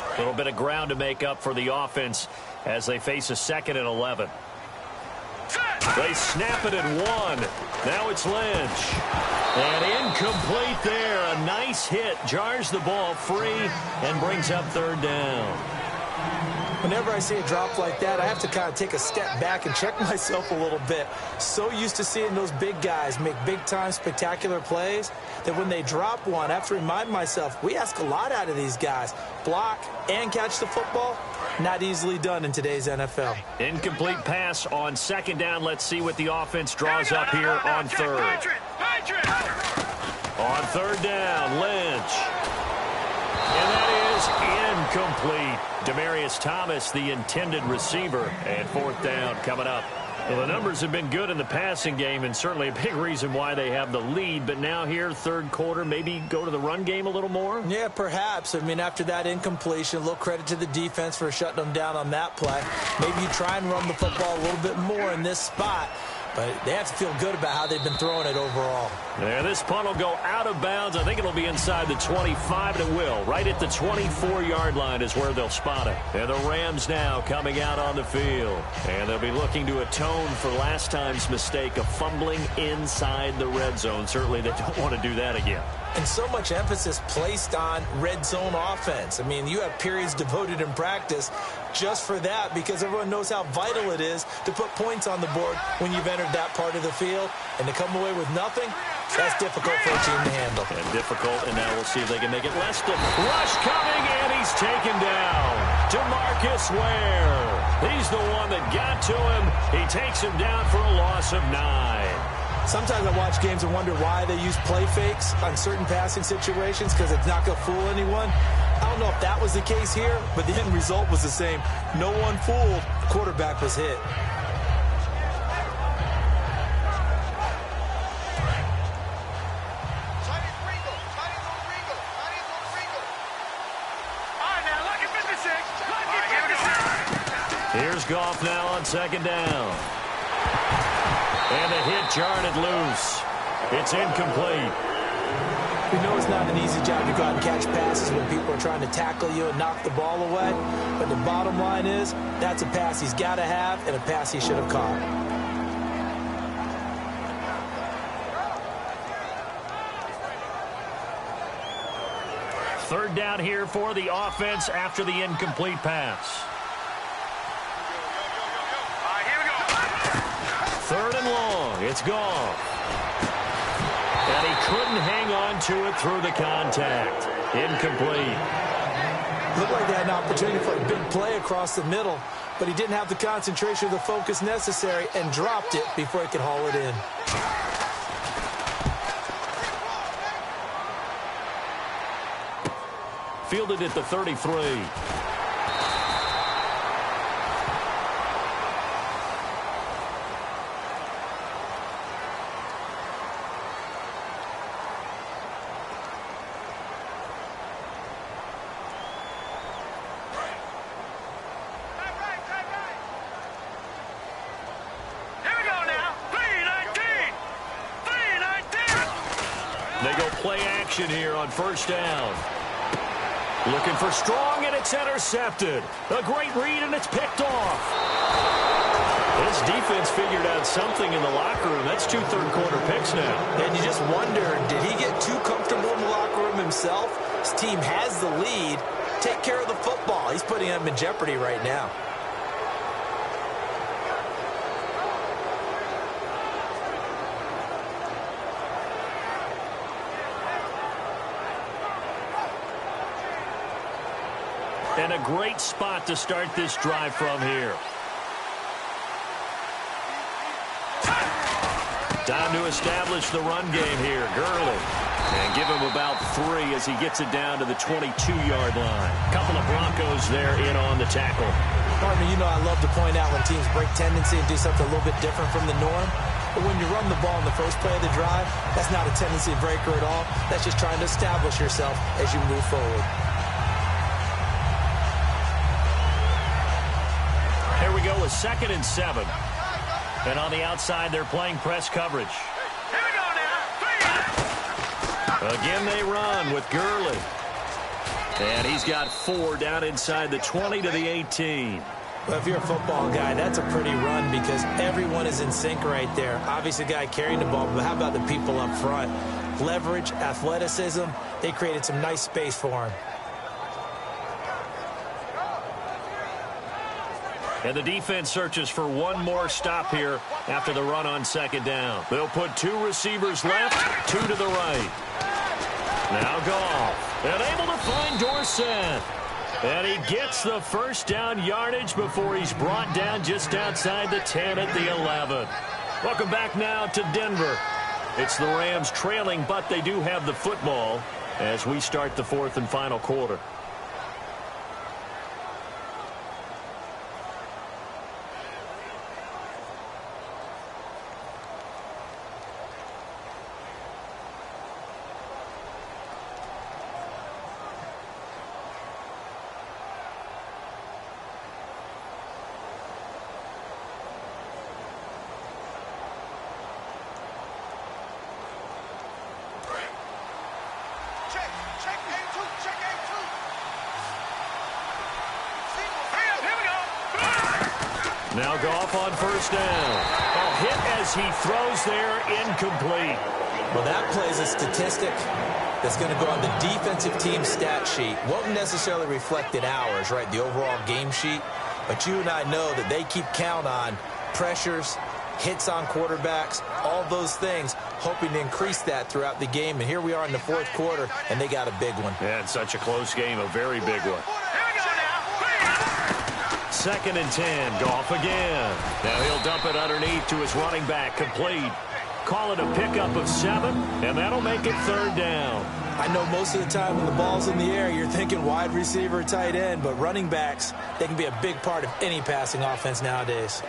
Speaker 2: A little bit of ground to make up for the offense as they face a 2nd and 11. They snap it at 1. Now it's Lynch. And incomplete there. A nice hit. Jars the ball free and brings up 3rd down.
Speaker 3: Whenever I see a drop like that, I have to kind of take a step back and check myself a little bit. So used to seeing those big guys make big-time spectacular plays that when they drop one, I have to remind myself, we ask a lot out of these guys. Block and catch the football, not easily done in today's NFL.
Speaker 2: Incomplete pass on 2nd down. Let's see what the offense draws up here on 3rd. On 3rd down, Lynch. And that is incomplete. Demaryius Thomas, the intended receiver, and 4th down coming up. Well, the numbers have been good in the passing game, and certainly a big reason why they have the lead. But now here, 3rd quarter, maybe go to the run game a little more?
Speaker 3: Yeah, perhaps. I mean, after that incompletion, a little credit to the defense for shutting them down on that play. Maybe you try and run the football a little bit more in this spot. But they have to feel good about how they've been throwing it overall.
Speaker 2: Yeah, this punt will go out of bounds. I think it'll be inside the 25, and it will. Right at the 24-yard line is where they'll spot it. And the Rams now coming out on the field. And they'll be looking to atone for last time's mistake of fumbling inside the red zone. Certainly they don't want to do that again.
Speaker 3: And so much emphasis placed on red zone offense. I mean, you have periods devoted in practice just for that because everyone knows how vital it is to put points on the board when you've entered that part of the field. And to come away with nothing, that's difficult for a team to handle.
Speaker 2: And difficult, and now we'll see if they can make it less difficult. Rush coming, and he's taken down. DeMarcus Ware. He's the one that got to him. He takes him down for a loss of 9.
Speaker 3: Sometimes I watch games and wonder why they use play fakes on certain passing situations because it's not going to fool anyone. I don't know if that was the case here, but the end result was the same. No one fooled. The quarterback was hit.
Speaker 4: All right,
Speaker 2: Here's Goff now on second down. And the hit jarred it loose. It's incomplete.
Speaker 3: We know it's not an easy job to go out and catch passes when people are trying to tackle you and knock the ball away. But the bottom line is, that's a pass he's got to have and a pass he should have caught.
Speaker 2: Third down here for the offense after the incomplete pass. Third and long. It's gone. And he couldn't hang on to it through the contact. Incomplete.
Speaker 3: Looked like they had an opportunity for a big play across the middle, but he didn't have the concentration or the focus necessary and dropped it before he could haul it in.
Speaker 2: Fielded at the 33. They go play action here on first down. Looking for Strong, and it's intercepted. A great read, and it's picked off. This defense figured out something in the locker room. That's 2 third-quarter picks now.
Speaker 3: And you just wonder, did he get too comfortable in the locker room himself? His team has the lead. Take care of the football. He's putting them in jeopardy right now.
Speaker 2: And a great spot to start this drive from here. Time to establish the run game here. Gurley. And give him about 3 as he gets it down to the 22-yard line. Couple of Broncos there in on the tackle.
Speaker 3: Partner, you know I love to point out when teams break tendency and do something a little bit different from the norm. But when you run the ball in the first play of the drive, that's not a tendency breaker at all. That's just trying to establish yourself as you move forward.
Speaker 2: Here we go with 2nd and 7. And on the outside, they're playing press coverage.
Speaker 4: Here we go now.
Speaker 2: Again, they run with Gurley. And he's got 4 down inside the 20 to the 18.
Speaker 3: Well, if you're a football guy, that's a pretty run because everyone is in sync right there. Obviously, the guy carrying the ball, but how about the people up front? Leverage, athleticism, they created some nice space for him.
Speaker 2: And the defense searches for one more stop here after the run on 2nd down. They'll put 2 receivers left, 2 to the right. Now Goff, and able to find Dorsett. And he gets the first down yardage before he's brought down just outside the 10 at the 11. Welcome back now to Denver. It's the Rams trailing, but they do have the football as we start the 4th and final quarter. Now Goff on 1st down. A hit as he throws there, incomplete.
Speaker 3: Well, that plays a statistic that's going to go on the defensive team stat sheet. Won't necessarily reflect in ours, right, the overall game sheet. But you and I know that they keep count on pressures, hits on quarterbacks, all those things, hoping to increase that throughout the game. And here we are in the 4th quarter, and they got a big one.
Speaker 2: Yeah, it's such a close game, a very big one. 2nd and 10, Goff again. Now he'll dump it underneath to his running back, complete. Call it a pickup of 7, and that'll make it 3rd down.
Speaker 3: I know most of the time when the ball's in the air, you're thinking wide receiver, tight end, but running backs, they can be a big part of any passing offense nowadays.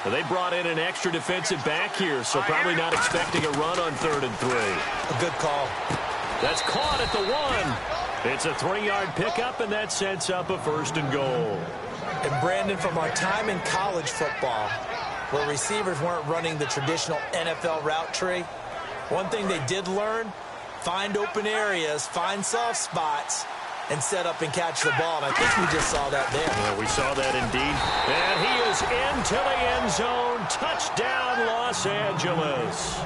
Speaker 2: They brought in an extra defensive back here, so probably not expecting a run on 3rd and 3.
Speaker 3: A good call.
Speaker 2: That's caught at the 1. It's a 3-yard pickup, and that sets up a 1st and goal.
Speaker 3: And Brandon, from our time in college football, where receivers weren't running the traditional NFL route tree, one thing they did learn, find open areas, find soft spots, and set up and catch the ball. And I think we just saw that there.
Speaker 2: Yeah, we saw that indeed. And he is into the end zone. Touchdown, Los Angeles.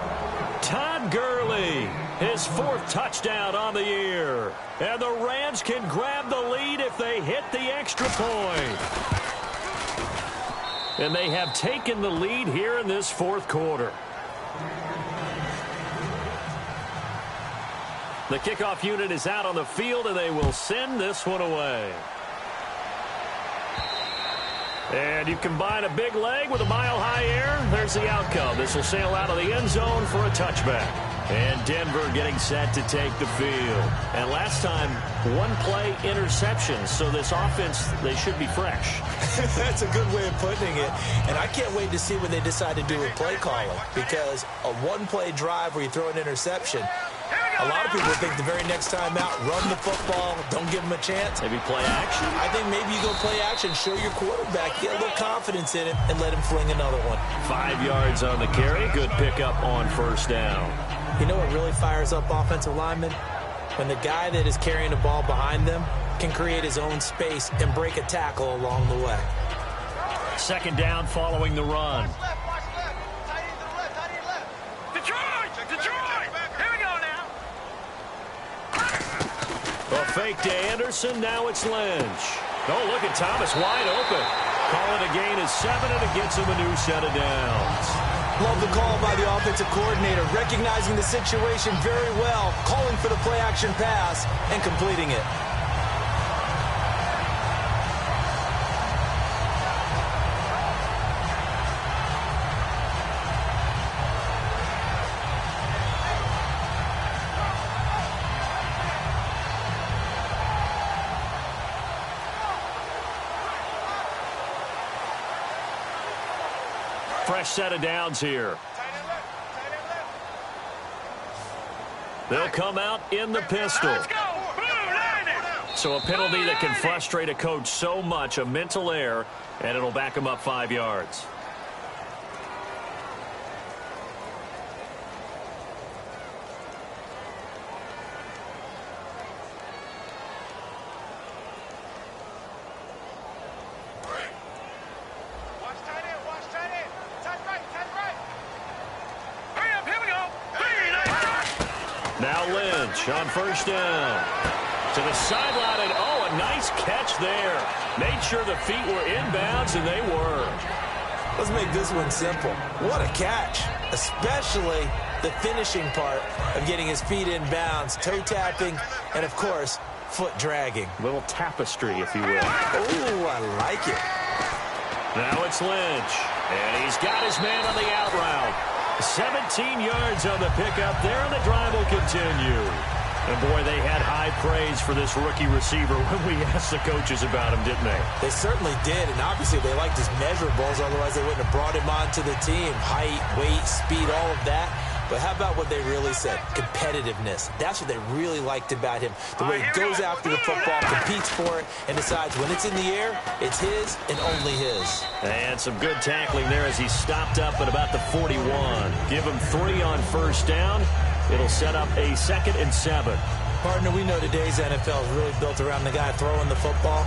Speaker 2: Todd Gurley, his 4th touchdown on the year. And the Rams can grab the lead if they hit the extra point. And they have taken the lead here in this 4th quarter. The kickoff unit is out on the field, and they will send this one away. And you combine a big leg with a mile-high air, there's the outcome. This will sail out of the end zone for a touchback. And Denver getting set to take the field. And last time, 1-play interception, so this offense, they should be fresh.
Speaker 3: That's a good way of putting it. And I can't wait to see what they decide to do with play calling, because a 1-play drive where you throw an interception, a lot of people think the very next time out, run the football, don't give them a chance.
Speaker 2: Maybe play action?
Speaker 3: I think maybe you go play action, show your quarterback, get a little confidence in it, and let him fling another one.
Speaker 2: 5 yards on the carry. Good pickup on 1st down.
Speaker 3: You know what really fires up offensive linemen? When the guy that is carrying the ball behind them can create his own space and break a tackle along the way.
Speaker 2: 2nd down following the run. A fake to Anderson. Now it's Lynch. Oh, look at Thomas wide open. Call it a gain of 7, and it gets him a new set of downs.
Speaker 3: Love the call by the offensive coordinator, recognizing the situation very well, calling for the play-action pass and completing it.
Speaker 2: Fresh set of downs here. They'll come out in the pistol. So a penalty that can frustrate a coach so much, a mental error, and it'll back him up 5 yards. Now Lynch on 1st down. To the sideline, and oh, a nice catch there. Made sure the feet were inbounds, and they were.
Speaker 3: Let's make this one simple. What a catch, especially the finishing part of getting his feet inbounds, toe tapping, and of course, foot dragging.
Speaker 2: Little tapestry, if you will.
Speaker 3: Oh, I like it.
Speaker 2: Now it's Lynch, and he's got his man on the out route. 17 yards on the pickup there, and the drive will continue. And, boy, they had high praise for this rookie receiver when we asked the coaches about him, didn't they?
Speaker 3: They certainly did, and obviously they liked his measurables, otherwise they wouldn't have brought him onto the team. Height, weight, speed, all of that. But how about what they really said? Competitiveness. That's what they really liked about him. The way he goes after the football, competes for it, and decides when it's in the air, it's his and only his.
Speaker 2: And some good tackling there as he stopped up at about the 41. Give him 3 on 1st down. It'll set up a 2nd and 7.
Speaker 3: Partner, we know today's NFL is really built around the guy throwing the football.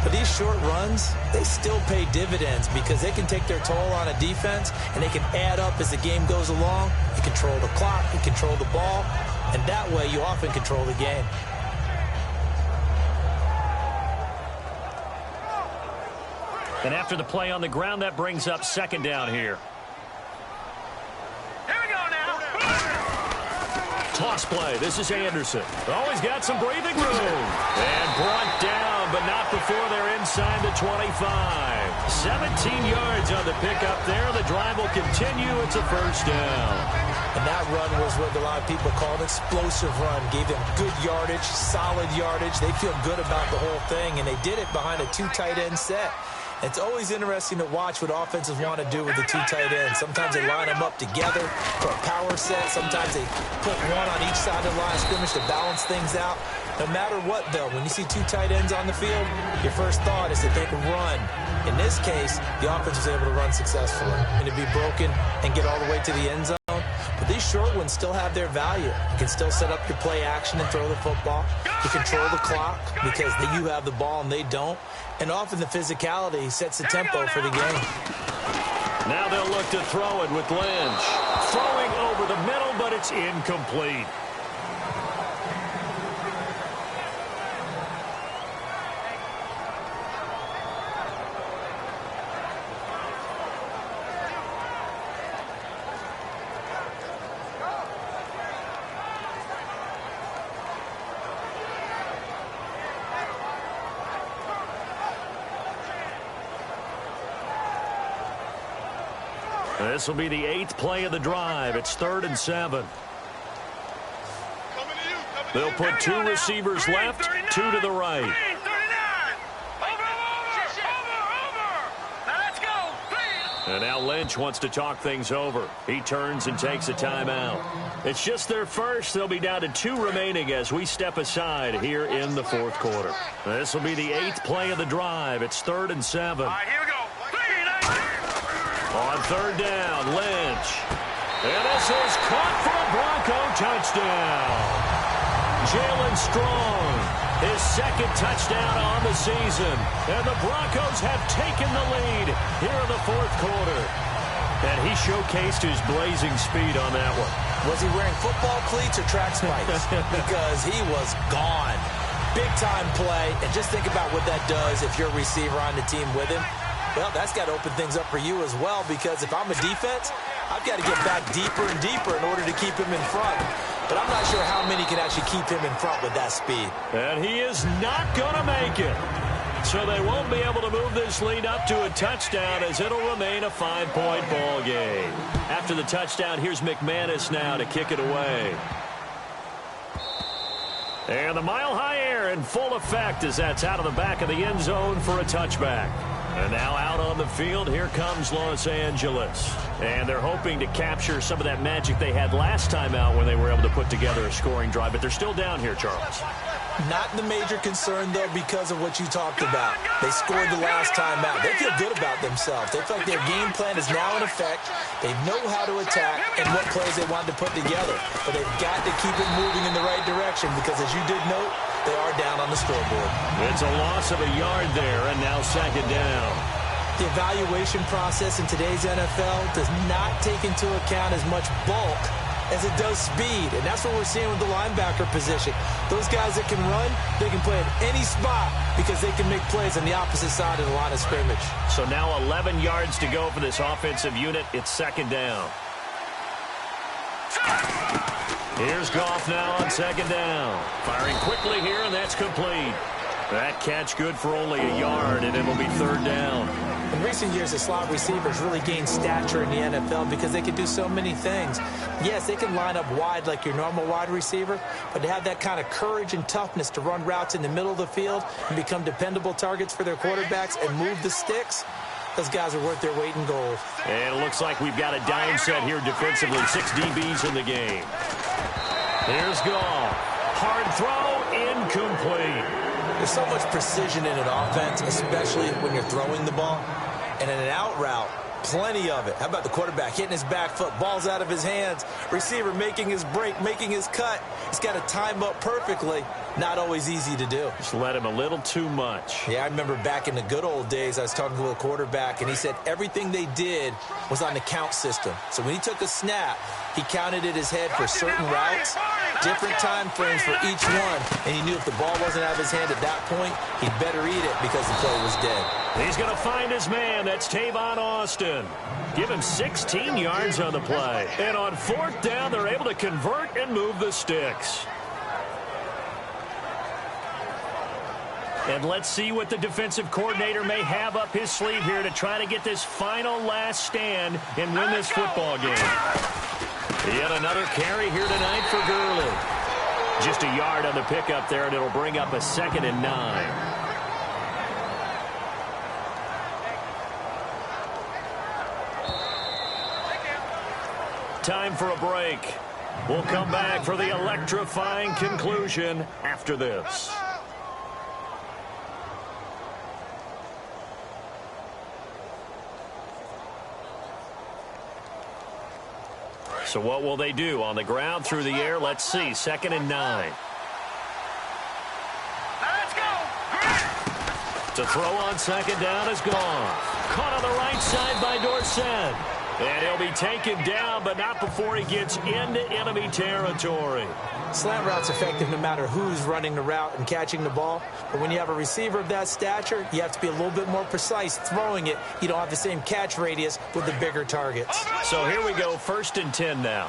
Speaker 3: But these short runs, they still pay dividends because they can take their toll on a defense, and they can add up as the game goes along. You control the clock, you control the ball, and that way you often control the game.
Speaker 2: And after the play on the ground, that brings up 2nd down here.
Speaker 4: Here we go now.
Speaker 2: Toss play. This is Anderson. Oh, he's got some breathing room. And brought down, but not before they're inside the 25. 17 yards on the pickup there. The drive will continue. It's a 1st down.
Speaker 3: And that run was what a lot of people call an explosive run. Gave them good yardage, solid yardage. They feel good about the whole thing, and they did it behind a 2 tight end set. It's always interesting to watch what offenses want to do with the two tight ends. Sometimes they line them up together for a power set. Sometimes they put one on each side of the line of scrimmage to balance things out. No matter what, though, when you see two tight ends on the field, your first thought is that they can run. In this case, the offense was able to run successfully and to be broken and get all the way to the end zone. But these short ones still have their value. You can still set up your play action and throw the football. You control the clock because you have the ball and they don't. And often the physicality sets the tempo for the game.
Speaker 2: Now they'll look to throw it with Lynch. Throwing over the middle, but it's incomplete. This will be the 8th play of the drive. It's 3rd and 7. They'll put 2 receivers left, 2 to the right. And now Lynch wants to talk things over. He turns and takes a timeout. It's just their first. They'll be down to 2 remaining as we step aside here in the 4th quarter. This will be the 8th play of the drive. It's 3rd and 7.
Speaker 4: All right, here we go.
Speaker 2: On 3rd down, Lynch. And this is caught for a Bronco touchdown. Jalen Strong, his 2nd touchdown on the season. And the Broncos have taken the lead here in the 4th quarter. And he showcased his blazing speed on that one.
Speaker 3: Was he wearing football cleats or track spikes? Because he was gone. Big-time play. And just think about what that does if you're a receiver on the team with him. Well, that's got to open things up for you as well, because if I'm a defense, I've got to get back deeper and deeper in order to keep him in front. But I'm not sure how many can actually keep him in front with that speed.
Speaker 2: And he is not going to make it. So they won't be able to move this lead up to a touchdown, as it'll remain a 5-point ball game. After the touchdown, here's McManus now to kick it away. And the mile-high air in full effect as that's out of the back of the end zone for a touchback. And now out on the field, here comes Los Angeles. And they're hoping to capture some of that magic they had last time out when they were able to put together a scoring drive. But they're still down here, Charles.
Speaker 3: Not the major concern, though, because of what you talked about. They scored the last time out. They feel good about themselves. They feel like their game plan is now in effect. They know how to attack and what plays they want to put together. But they've got to keep it moving in the right direction because, as you did note, they are down on the scoreboard.
Speaker 2: It's a loss of a yard there, and now 2nd down.
Speaker 3: The evaluation process in today's NFL does not take into account as much bulk as it does speed, and that's what we're seeing with the linebacker position. Those guys that can run, they can play at any spot because they can make plays on the opposite side of the line of scrimmage.
Speaker 2: So now 11 yards to go for this offensive unit. It's 2nd down. Here's Goff now on 2nd down. Firing quickly here, and that's complete. That catch good for only a yard, and it'll be 3rd down.
Speaker 3: In recent years, the slot receivers really gained stature in the NFL because they can do so many things. Yes, they can line up wide like your normal wide receiver, but to have that kind of courage and toughness to run routes in the middle of the field and become dependable targets for their quarterbacks and move the sticks, those guys are worth their weight in gold.
Speaker 2: And it looks like we've got a dime set here defensively. 6 DBs in the game. Here's Goff. Hard throw, incomplete.
Speaker 3: There's so much precision in an offense, especially when you're throwing the ball. And in an out route, plenty of it. How about the quarterback hitting his back foot, ball's out of his hands, receiver making his break, making his cut. He's got to time up perfectly. Not always easy to do.
Speaker 2: Just let him a little too much.
Speaker 3: Yeah, I remember back in the good old days, I was talking to a quarterback, and he said everything they did was on the count system. So when he took a snap, he counted in his head for certain routes, different time frames for each one, and he knew if the ball wasn't out of his hand at that point, he'd better eat it because the play was dead.
Speaker 2: He's going to find his man. That's Tavon Austin. Give him 16 yards on the play. And on 4th down, they're able to convert and move the sticks. And let's see what the defensive coordinator may have up his sleeve here to try to get this final last stand and win this football game. Yet another carry here tonight for Gurley. Just a yard on the pickup there, and it'll bring up a 2nd and 9. time for a break. We'll come back for the electrifying conclusion after this. So what will they do? On the ground, through the air? Let's see. 2nd and 9.
Speaker 4: Let's go.
Speaker 2: To throw on 2nd down is gone. Caught on the right side by Dorsett. And he'll be taken down, but not before he gets into enemy territory.
Speaker 3: Slant route's effective no matter who's running the route and catching the ball. But when you have a receiver of that stature, you have to be a little bit more precise throwing it. You don't have the same catch radius with the bigger targets.
Speaker 2: So here we go, 1st and 10 now.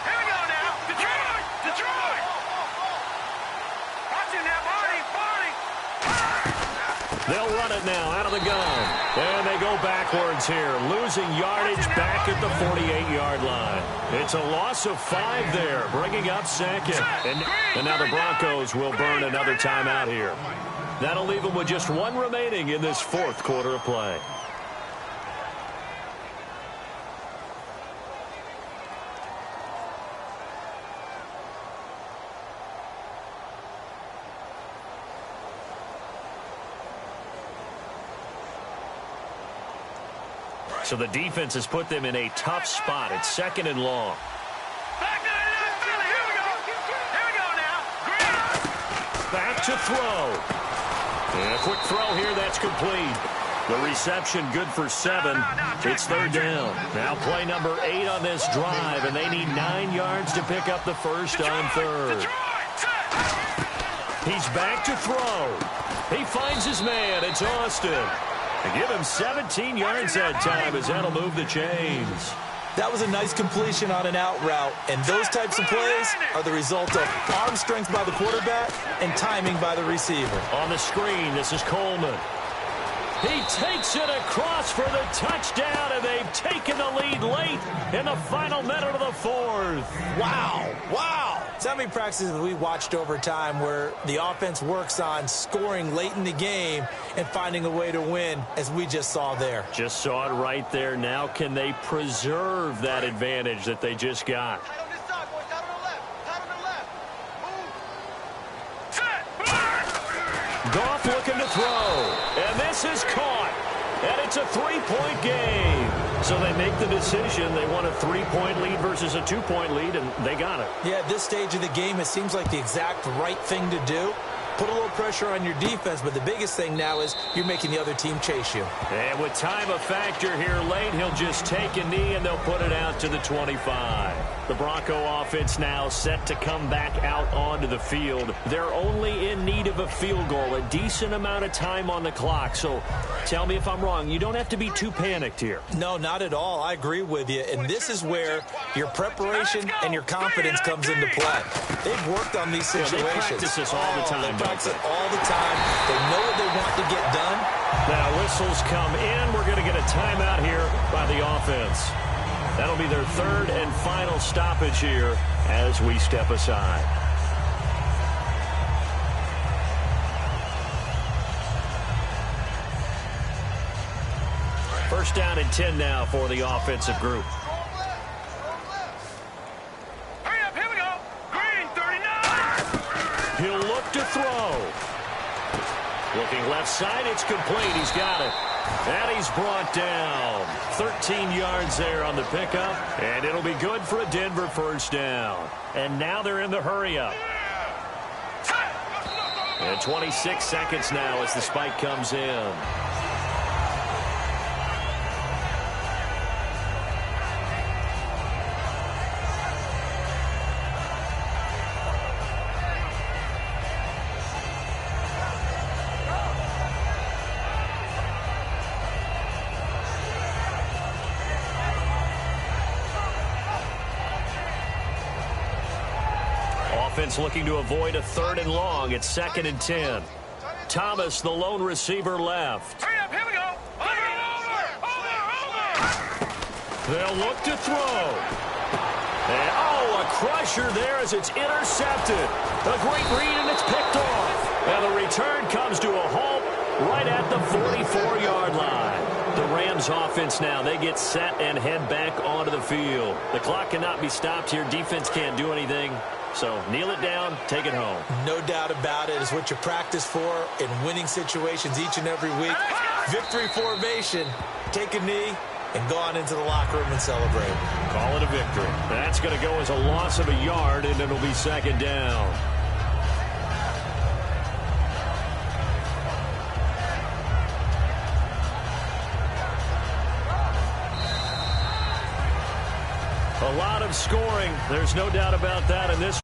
Speaker 4: Here we go now. Detroit. Detroit. Watch it now, Barney.
Speaker 2: They'll run it now out of the gun. And they go backwards here, losing yardage back at the 48-yard line. It's a loss of 5 there, bringing up 2nd. And now the Broncos will burn another timeout here. That'll leave them with just 1 remaining in this 4th quarter of play. So the defense has put them in a tough spot. It's 2nd and long.
Speaker 4: Back to the left, Billy. Here we go. Here we go now. Green.
Speaker 2: Back to throw. And a quick throw here. That's complete. The reception good for 7. It's 3rd down. Now play number 8 on this drive, and they need 9 yards to pick up the first on 3rd. He's back to throw. He finds his man. It's Austin. And give him 17 yards that time as that'll move the chains.
Speaker 3: That was a nice completion on an out route, and those types of plays are the result of arm strength by the quarterback and timing by the receiver.
Speaker 2: On the screen, this is Coleman. He takes it across for the touchdown, and they've taken the lead late in the final minute of the 4th.
Speaker 3: Wow. Wow. So how many practices have we watched over time where the offense works on scoring late in the game and finding a way to win, as we just saw there?
Speaker 2: Just saw it right there. Now can they preserve that advantage that they just got?
Speaker 4: Tight on this side, boys. Tight on the left. Tight on the left. Move.
Speaker 2: Goff looking to throw. And this is caught. And it's a 3-point game. So they make the decision. They want a 3-point lead versus a 2-point lead, and they got it.
Speaker 3: Yeah, at this stage of the game, it seems like the exact right thing to do. Put a little pressure on your defense, but the biggest thing now is you're making the other team chase you.
Speaker 2: And with time a factor here late, he'll just take a knee, and they'll put it out to the 25. The Bronco offense now set to come back out onto the field. They're only in need of a field goal, a decent amount of time on the clock. So tell me if I'm wrong. You don't have to be too panicked here.
Speaker 3: No, not at all. I agree with you. And this is where your preparation and your confidence comes into play. They've worked on these situations.
Speaker 2: They practice this all the time.
Speaker 3: They practice it all the time. They know what they want to get done.
Speaker 2: Now whistles come in. We're going to get a timeout here by the offense. That'll be their 3rd and final stoppage here as we step aside. First down and 10 now for the offensive group.
Speaker 4: Hurry up. Here we go. Green, 39.
Speaker 2: He'll look to throw. Looking left side, it's complete. He's got it. And he's brought down. 13 yards there on the pickup. And it'll be good for a Denver first down. And now they're in the hurry-up. And 26 seconds now as the spike comes in. Offense looking to avoid a 3rd and long. It's 2nd and 10. Thomas, the lone receiver, left.
Speaker 4: Hurry up. Here we go. Over.
Speaker 2: They'll look to throw. And, a crusher there as it's intercepted. A great read, and it's picked off. And the return comes to a halt right at the 44-yard line. The Rams offense now, they get set and head back onto the field. The clock cannot be stopped here. Defense can't do anything. So kneel it down, take it home.
Speaker 3: No doubt about it. It's what you practice for in winning situations each and every week. Victory formation. Take a knee and go on into the locker room and celebrate.
Speaker 2: Call it a victory. That's going to go as a loss of a yard, and it'll be second down. A lot of scoring. There's no doubt about that in this